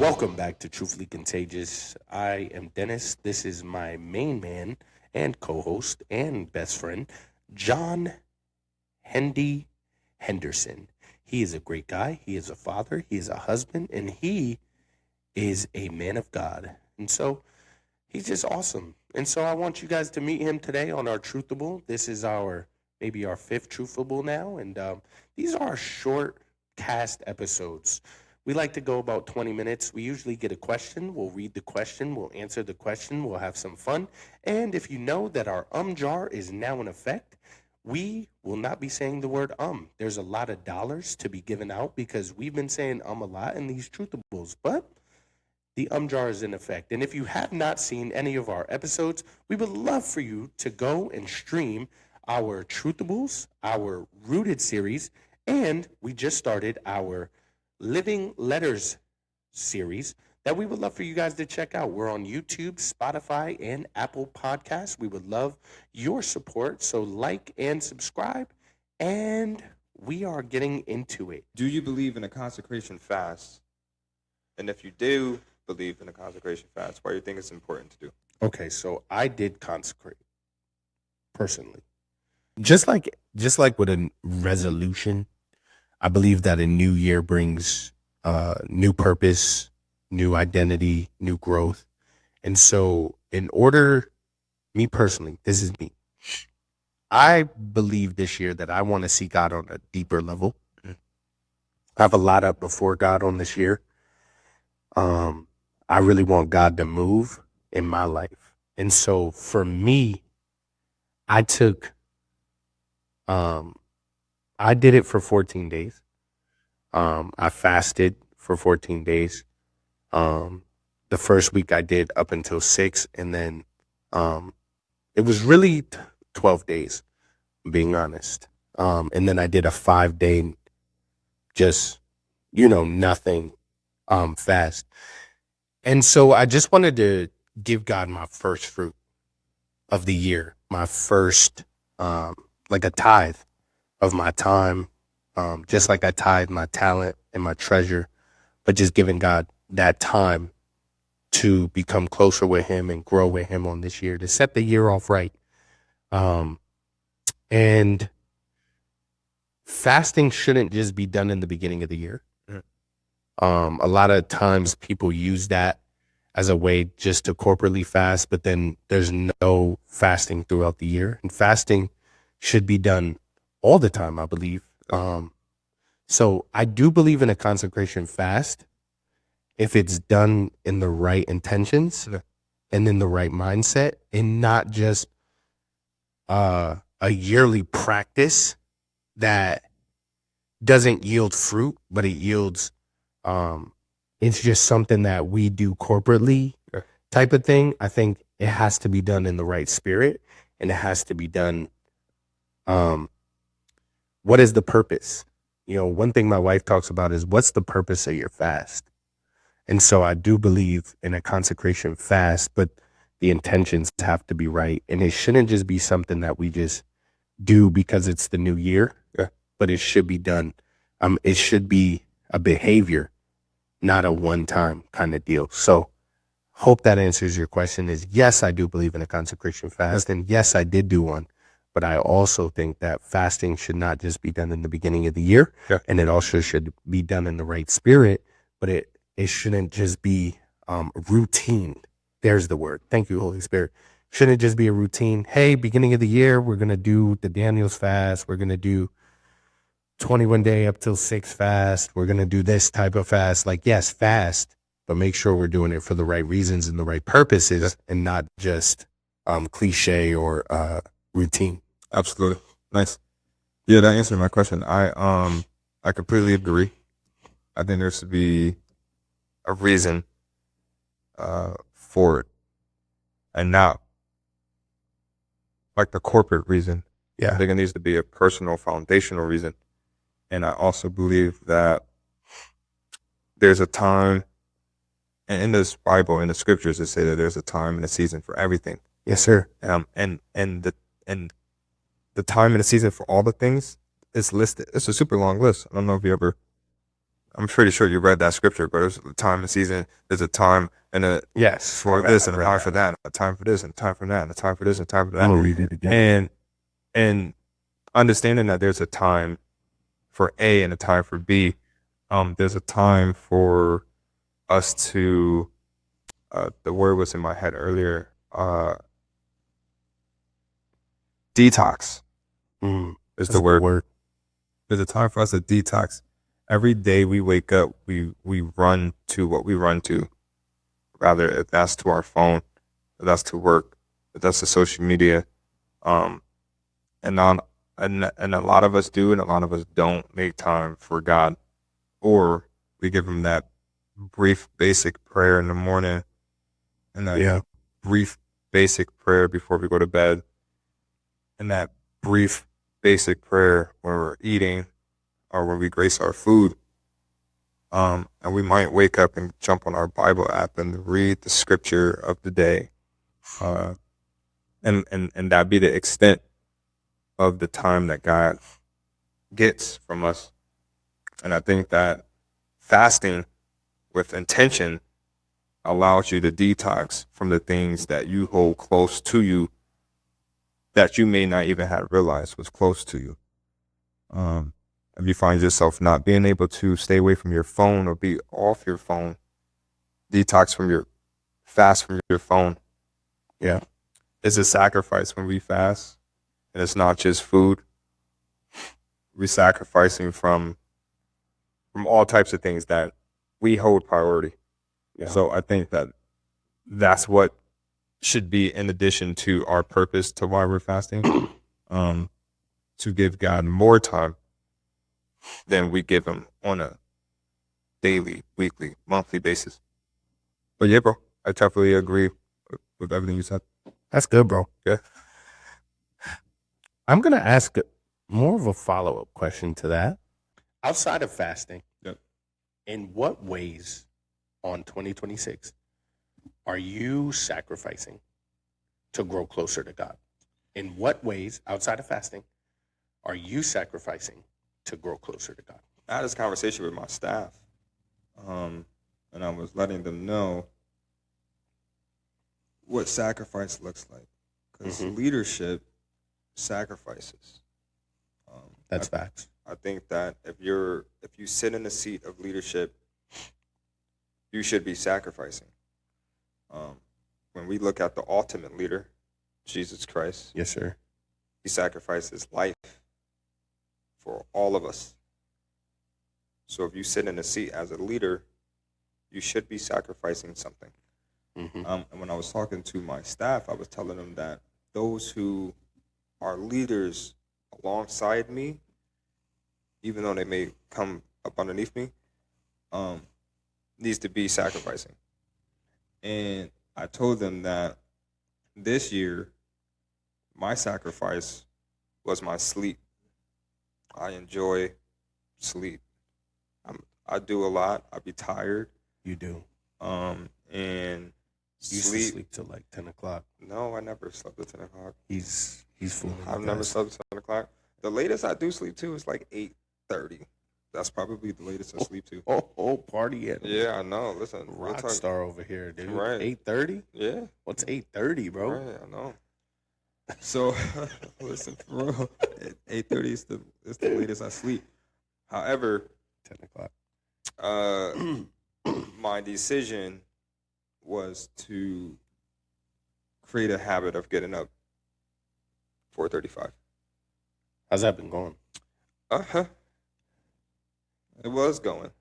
Welcome back to Truthfully Contagious. I am Dennis. This is my main man and co-host and best friend, John Hendy Henderson. He is a great guy. He is a father. He is a husband, and he is a man of God. And so he's just awesome. And so I want you guys to meet him today on our Truthable. This is our maybe our fifth Truthable now, and these are our short cast episodes. We like to go about 20 minutes. We usually get a question. We'll read the question. We'll answer the question. We'll have some fun. And if you know that our jar is now in effect, we will not be saying the word There's a lot of dollars to be given out because we've been saying a lot in these Truthables, but the jar is in effect. And if you have not seen any of our episodes, we would love for you to go and stream our Truthables, our Rooted series, and we just started our Living Letters series that we would love for you guys to check out. We're on YouTube, Spotify, and Apple Podcasts. We would love your support. So like and subscribe, and we are getting into it. Do you believe in a consecration fast? And if you do believe in a consecration fast, why do you think it's important to do? Okay, so I did consecrate personally. Just like with a resolution, I believe that a new year brings new purpose, new identity, new growth. And so me personally, this is me. I believe this year that I want to see God on a deeper level. I have a lot up before God on this year. I really want God to move in my life. And so for me, I did it for 14 days. I fasted for 14 days. The first week I did up until 6, and then it was really 12 days, being honest. And then I did a 5-day, just, nothing fast. And so I just wanted to give God my first fruit of the year, my first, like a tithe of my time, just like I tithe my talent and my treasure, but just giving God that time to become closer with him and grow with him on this year, to set the year off right. And fasting shouldn't just be done in the beginning of the year. A lot of times people use that as a way just to corporately fast, but then there's no fasting throughout the year. And fasting should be done all the time, I believe. So I do believe in a consecration fast if it's done in the right intentions and in the right mindset, and not just a yearly practice that doesn't yield fruit, but it yields it's just something that we do corporately type of thing. I think it has to be done in the right spirit, and it has to be done what is the purpose? One thing my wife talks about is, what's the purpose of your fast? And so I do believe in a consecration fast, but the intentions have to be right. And it shouldn't just be something that we just do because it's the new year, but it should be done. It should be a behavior, not a one-time kind of deal. So hope that answers your question. Is yes, I do believe in a consecration fast. And yes, I did do one. But I also think that fasting should not just be done in the beginning of the year. Yeah. And it also should be done in the right spirit. But it shouldn't just be routine. There's the word. Thank you, Holy Spirit. Shouldn't just be a routine. Hey, beginning of the year, we're going to do the Daniel's fast. We're going to do 21 day up till 6 fast. We're going to do this type of fast. Like, yes, fast, but make sure we're doing it for the right reasons and the right purposes, and not just cliche or routine. Absolutely. Nice. Yeah, that answered my question. I completely agree. I think there should be a reason for it, and not like the corporate reason. Yeah. I think it needs to be a personal, foundational reason. And I also believe that there's a time, and in this Bible, in the scriptures, it say that there's a time and a season for everything. Yes, sir. And the time and the season for all the things is listed. It's a super long list. I don't know if you ever I'm pretty sure you read that scripture, but there's a time and season. There's a time and a Yes. for this and a time for that, a time for this and a time for that, and a time for this and a time for that. I'm gonna read it again. And understanding that there's a time for A and a time for B. There's a time for us to. The word was in my head earlier. Detox is the word. There's a time for us to detox. Every day we wake up, we run to what we run to. Rather, if that's to our phone, if that's to work, if that's to social media, and a lot of us do, and a lot of us don't make time for God, or we give Him that brief, basic prayer in the morning, and that brief, basic prayer before we go to bed, and that brief, basic prayer when we're eating or when we grace our food. And we might wake up and jump on our Bible app and read the scripture of the day. And that be the extent of the time that God gets from us. And I think that fasting with intention allows you to detox from the things that you hold close to you that you may not even have realized was close to you. If you find yourself not being able to stay away from your phone or be off your phone, fast from your phone. Yeah. It's a sacrifice when we fast, and it's not just food. We're sacrificing from all types of things that we hold priority. Yeah. So I think that that's what should be in addition to our purpose to why we're fasting, to give God more time than we give Him on a daily, weekly, monthly basis. But yeah, bro, I definitely agree with everything you said. That's good, bro. Yeah. I'm gonna ask more of a follow-up question to that. Outside of fasting, Yep. in what ways on 2026 are you sacrificing to grow closer to God? In what ways, outside of fasting, are you sacrificing to grow closer to God? I had this conversation with my staff, and I was letting them know what sacrifice looks like, because leadership sacrifices. That's facts. I think that if you sit in a seat of leadership, you should be sacrificing. When we look at the ultimate leader, Jesus Christ, Yes, sir. He sacrificed His life for all of us. So if you sit in a seat as a leader, you should be sacrificing something. And when I was talking to my staff, I was telling them that those who are leaders alongside me, even though they may come up underneath me, needs to be sacrificing. And I told them that this year, my sacrifice was my sleep. I enjoy sleep. I do a lot. I be tired. You do. And You used to sleep till like 10 o'clock. No, I never slept at 10 o'clock. He's fooling. I've never slept at 10 o'clock. The latest I do sleep to is like 8:30. That's probably the latest I sleep to. Oh, party at Yeah, I know. Listen, rock star over here, dude. Right. 8:30? Yeah. What's 8:30, bro? Right, I know. So, listen, for real, 8:30 is the latest I sleep. However, 10 o'clock. My decision was to create a habit of getting up 4:35. How's that been going? It was going.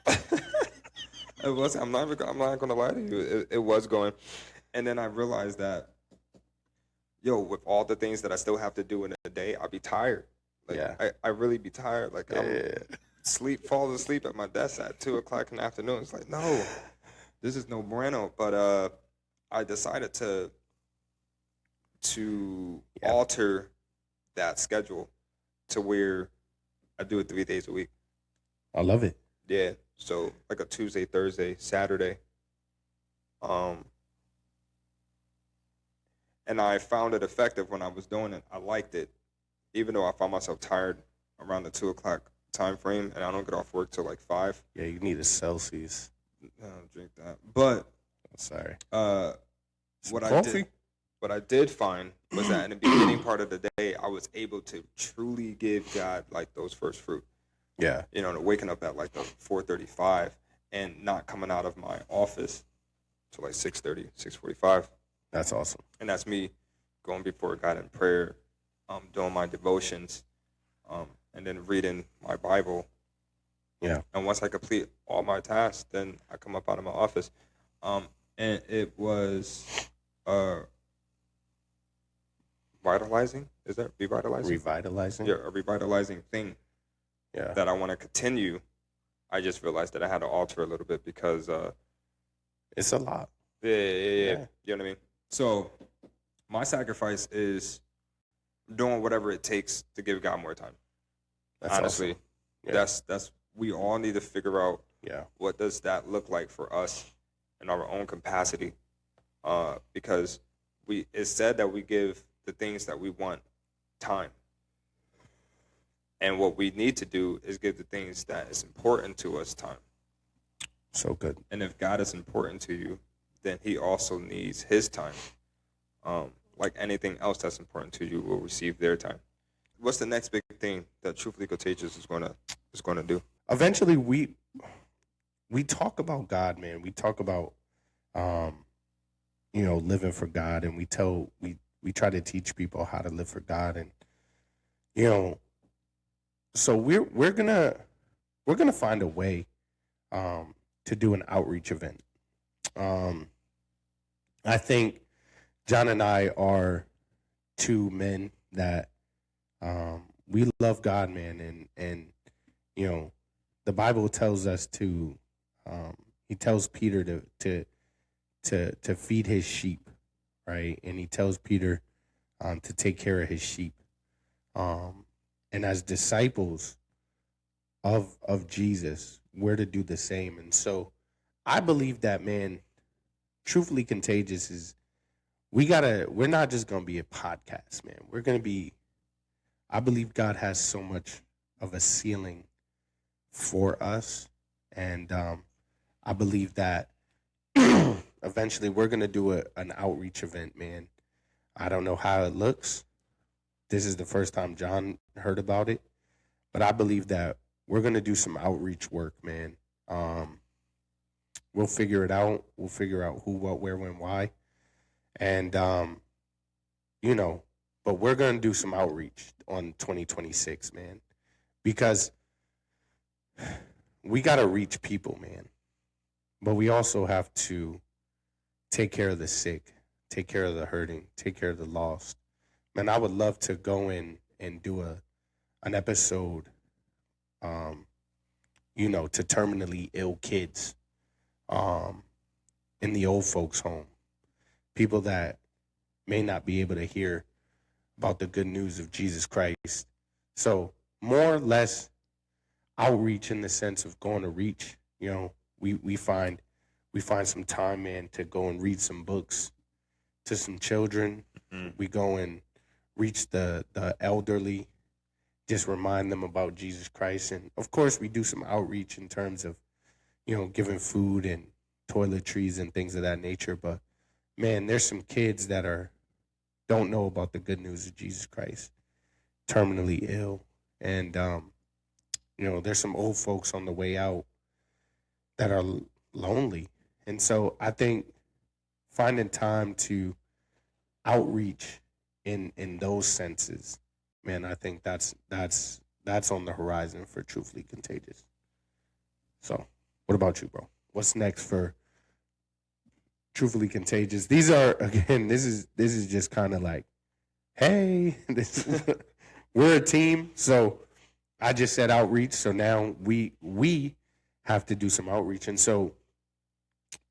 It was. I'm not gonna lie to you. It was going, and then I realized that, with all the things that I still have to do in a day, I'll be tired. Like, Yeah. I really be tired. Like, fall asleep at my desk at 2:00 in the afternoon. It's like, no, this is no bueno. But I decided to alter that schedule to where I do it 3 days a week. I love it. Yeah. So like a Tuesday, Thursday, Saturday. And I found it effective when I was doing it. I liked it, even though I found myself tired around the 2:00 time frame, and I don't get off work till like 5. Yeah, you need a Celsius. I don't drink that. But Sorry. what Coffee? I did find was that in the beginning part of the day, I was able to truly give God like those first fruit. Yeah. You know, waking up at like the 4:35 and not coming out of my office till like 6:30, 6:45. That's awesome. And that's me going before God in prayer, doing my devotions, and then reading my Bible. Yeah. And once I complete all my tasks, then I come up out of my office. And it was vitalizing. Is that revitalizing? Revitalizing? Yeah, a revitalizing thing Yeah. that I want to continue. I just realized that I had to alter a little bit because It's a lot. yeah. You know what I mean? So my sacrifice is doing whatever it takes to give God more time. That's Honestly, awesome. Yeah. that's we all need to figure out what does that look like for us in our own capacity, because it's said that we give the things that we want time, and what we need to do is give the things that is important to us time. So good. And if God is important to you, then He also needs His time. Like anything else that's important to you will receive their time. What's the next big thing that Truthfully Contagious is gonna do? Eventually, we talk about God, man. We talk about living for God, and we try to teach people how to live for God, and so we're gonna find a way to do an outreach event. I think John and I are two men that we love God, man, and the Bible tells us to. He tells Peter to feed his sheep, right? And he tells Peter to take care of his sheep. And as disciples of Jesus, we're to do the same. And so I believe that, man, Truthfully Contagious is we're not just gonna be a podcast, man. We're gonna be, I believe God has so much of a ceiling for us. And I believe that eventually we're gonna do an outreach event, man. I don't know how it looks. This is the first time John heard about it, but I believe that we're gonna do some outreach work, man. We'll figure it out. We'll figure out who, what, where, when, why, and but we're gonna do some outreach on 2026, man, because we gotta reach people, man. But we also have to take care of the sick, take care of the hurting, take care of the lost. Man, I would love to go in and do an episode, to terminally ill kids, in the old folks' home, people that may not be able to hear about the good news of Jesus Christ. So more or less outreach in the sense of going to reach. We find some time, man, to go and read some books to some children. Mm-hmm. We go and reach the elderly, just remind them about Jesus Christ. And of course we do some outreach in terms of, giving food and toiletries and things of that nature. But man, there's some kids that don't know about the good news of Jesus Christ, terminally ill. And there's some old folks on the way out that are lonely. And so I think finding time to outreach in those senses, man, I think that's on the horizon for Truthfully Contagious. So what about you, bro? What's next for Truthfully Contagious? These are, again, this is just kind of like, hey, we're a team. So I just said outreach. So now we have to do some outreach. And so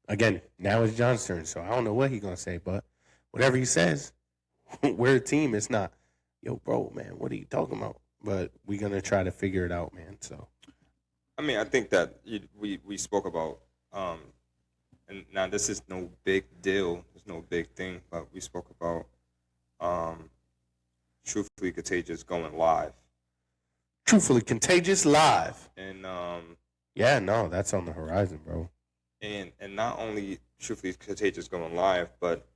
again, now it's John's turn. So I don't know what he's gonna say, but whatever he says, we're a team. It's not, yo, bro, man, what are you talking about? But we're gonna try to figure it out, man. So I mean, I think that we spoke about, and now this is no big deal. It's no big thing, but we spoke about Truthfully Contagious going live. Truthfully Contagious live. And Yeah, no, that's on the horizon, bro. and not only Truthfully Contagious going live, but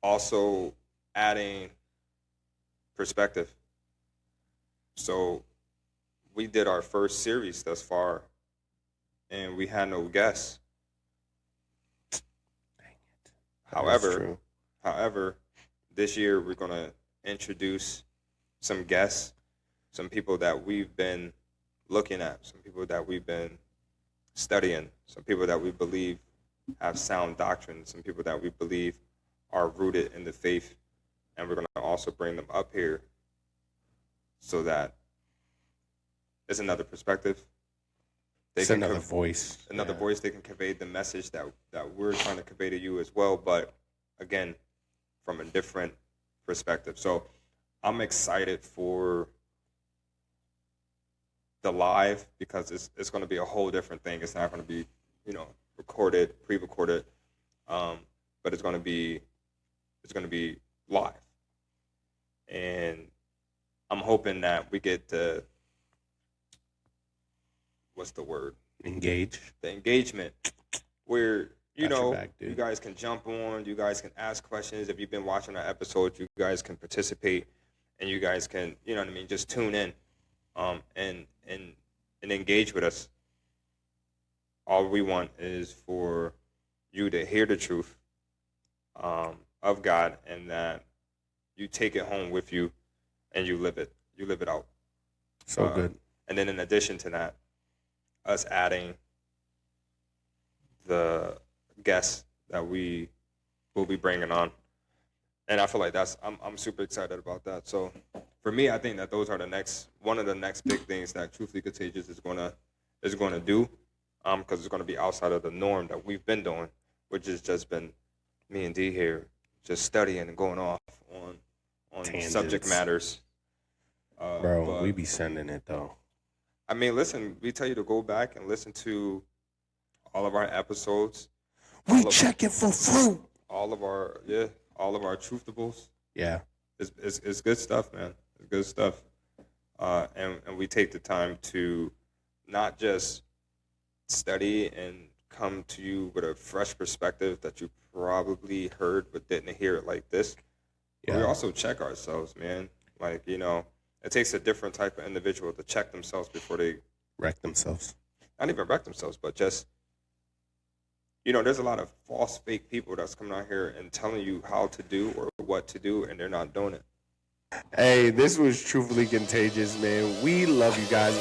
also adding perspective. So we did our first series thus far, and we had no guests. Dang it. That is However, true. however, this year we're gonna introduce some guests, some people that we've been looking at, some people that we've been studying, some people that we believe have sound doctrine, some people that we believe are rooted in the faith, and we're gonna also bring them up here so that it's another perspective. It's another voice. Another voice. They can convey the message that we're trying to convey to you as well, but again, from a different perspective. So I'm excited for the live because it's going to be a whole different thing. It's not going to be, recorded, pre-recorded, but it's going to be live, and I'm hoping that we get to, what's the word? Engage. The engagement where you Got your know back, dude. you guys can jump on, you guys can ask questions. If you've been watching our episodes, you guys can participate, and you guys can, just tune in, and engage with us. All we want is for you to hear the truth of God, and that you take it home with you, and you live it out. So good. And then in addition to that, us adding the guests that we will be bringing on, and I feel like I'm super excited about that. So for me, I think that those are one of the next big things that Truthfully Contagious is gonna do, because it's gonna be outside of the norm that we've been doing, which has just been me and D here just studying and going off on Tangents. subject matters. Bro, we be sending it though. I mean, listen, we tell you to go back and listen to all of our episodes. We checking for fruit. All of our truthfuls. Yeah. It's good stuff, man. It's good stuff. And we take the time to not just study and come to you with a fresh perspective that you probably heard but didn't hear it like this. Yeah. But we also check ourselves, man. Like, it takes a different type of individual to check themselves before they wreck themselves. Not even wreck themselves, but just, there's a lot of false, fake people that's coming out here and telling you how to do or what to do, and they're not doing it. Hey, this was Truthfully Contagious, man. We love you guys.